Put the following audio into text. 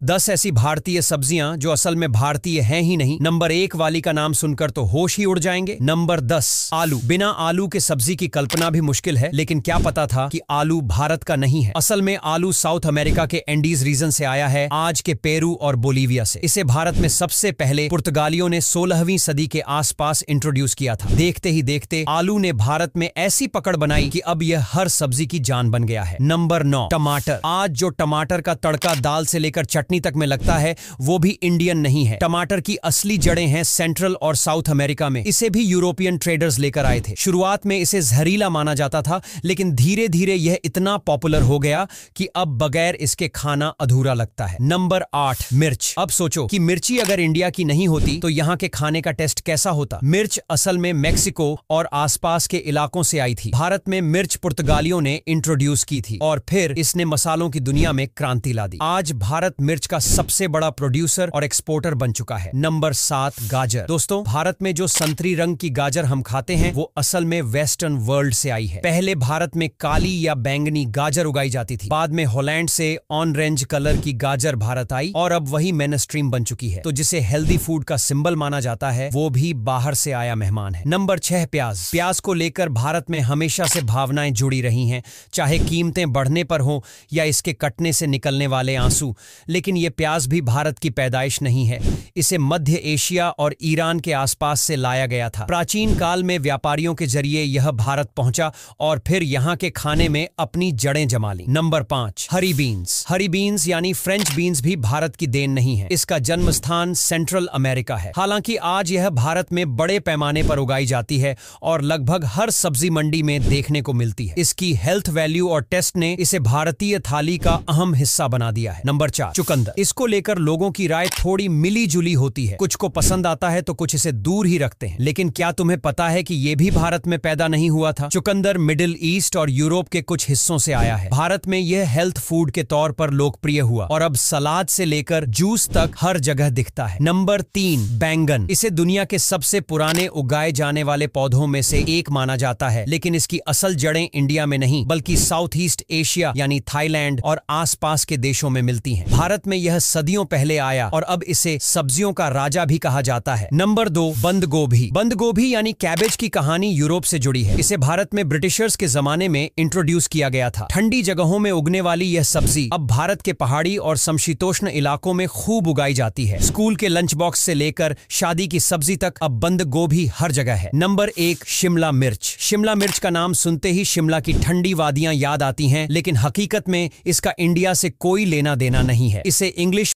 10 ऐसी भारतीय सब्जियां जो असल में भारतीय हैं ही नहीं। नंबर 1 वाली का नाम सुनकर तो होश ही उड़ जाएंगे। नंबर 10, आलू। बिना आलू के सब्जी की कल्पना भी मुश्किल है, लेकिन क्या पता था कि आलू भारत का नहीं है। असल में आलू साउथ अमेरिका के एंडीज रीजन से आया है, आज के पेरू और बोलीविया से। इसे भारत में सबसे पहले पुर्तगालियों ने 16वीं सदी के आसपास इंट्रोड्यूस किया था। देखते ही देखते आलू ने भारत में ऐसी पकड़ बनाई कि अब यह हर सब्जी की जान बन गया है। नंबर 9, टमाटर। आज जो टमाटर का तड़का दाल से लेकर चटनी तक में लगता है, वो भी इंडियन नहीं है। टमाटर की असली जड़ें हैं सेंट्रल और साउथ अमेरिका में। इसे भी यूरोपियन ट्रेडर्स लेकर आए थे। शुरुआत में इसे जहरीला माना जाता था, लेकिन धीरे धीरे यह इतना पॉपुलर हो गया कि अब बगैर इसके खाना अधूरा लगता है। नंबर 8, मिर्च। अब सोचो कि मिर्ची अगर इंडिया की नहीं होती तो यहाँ के खाने का टेस्ट कैसा होता। मिर्च असल में मेक्सिको और आसपास के इलाकों से आई थी। भारत में मिर्च पुर्तगालियों ने इंट्रोड्यूस की थी और फिर इसने मसालों की दुनिया में क्रांति ला दी। आज भारत मिर्च का सबसे बड़ा प्रोड्यूसर और एक्सपोर्टर बन चुका है। नंबर 7, गाजर। दोस्तों, भारत में जो संतरी रंग की गाजर हम खाते हैं, वो असल में वेस्टर्न वर्ल्ड से आई है। पहले भारत में काली या बैंगनी गाजर उगाई जाती थी। बाद में हॉलैंड से ऑरेंज कलर की गाजर भारत आई और अब वही मेन स्ट्रीम बन चुकी है। तो जिसे हेल्दी फूड का सिंबल माना जाता है, वो भी बाहर से आया मेहमान है। नंबर 6, प्याज। प्याज को लेकर भारत में हमेशा से भावनाएं जुड़ी रही हैं, चाहे कीमतें बढ़ने पर हो या इसके कटने से निकलने वाले आंसू। लेकिन ये प्याज भी भारत की पैदाइश नहीं है। इसे मध्य एशिया और ईरान के आसपास से लाया गया था। प्राचीन काल में व्यापारियों के जरिए यह भारत पहुंचा और फिर यहाँ के खाने में अपनी जड़ें जमा ली। नंबर 5, हरी बीन्स। हरी बीन्स यानी फ्रेंच बीन्स भी भारत की देन नहीं है। इसका जन्म स्थान सेंट्रल अमेरिका है। हालांकि आज यह भारत में बड़े पैमाने पर उगाई जाती है और लगभग हर सब्जी मंडी में देखने को मिलती है। इसकी हेल्थ वैल्यू और टेस्ट ने इसे भारतीय थाली का अहम हिस्सा बना दिया है। नंबर 4, चुकंदर। इसको लेकर लोगों की राय थोड़ी मिली जुली होती है। कुछ को पसंद आता है तो कुछ इसे दूर ही रखते हैं। लेकिन क्या तुम्हें पता है कि यह भी भारत में पैदा नहीं हुआ था? चुकंदर मिडिल ईस्ट और यूरोप के कुछ हिस्सों से आया है। भारत में यह हेल्थ फूड के तौर पर लोकप्रिय हुआ और अब सलाद से लेकर जूस तक हर जगह दिखता है। नंबर 3, बैंगन। इसे दुनिया के सबसे पुराने उगाए जाने वाले पौधों में से एक माना जाता है, लेकिन इसकी असल जड़ें इंडिया में नहीं बल्कि साउथ ईस्ट एशिया यानी थाईलैंड और आसपास के देशों में मिलती हैं। भारत में यह सदियों पहले आया और अब इसे सब्जियों का राजा भी कहा जाता है। नंबर 2, बंद गोभी। बंद गोभी यानी कैबेज की कहानी यूरोप से जुड़ी है। इसे भारत में ब्रिटिशर्स के जमाने में इंट्रोड्यूस किया गया था। ठंडी जगहों में उगने वाली यह सब्जी अब भारत के पहाड़ी और समशीतोष्ण इलाकों में खूब उगाई जाती है। स्कूल के लंच बॉक्स से लेकर शादी की सब्जी तक अब बंद गोभी हर जगह है। नंबर 1, शिमला मिर्च। शिमला मिर्च का नाम सुनते ही शिमला की ठंडी वादियां याद आती हैं, लेकिन हकीकत में इसका इंडिया से कोई लेना देना नहीं है। इसे इंग्लिश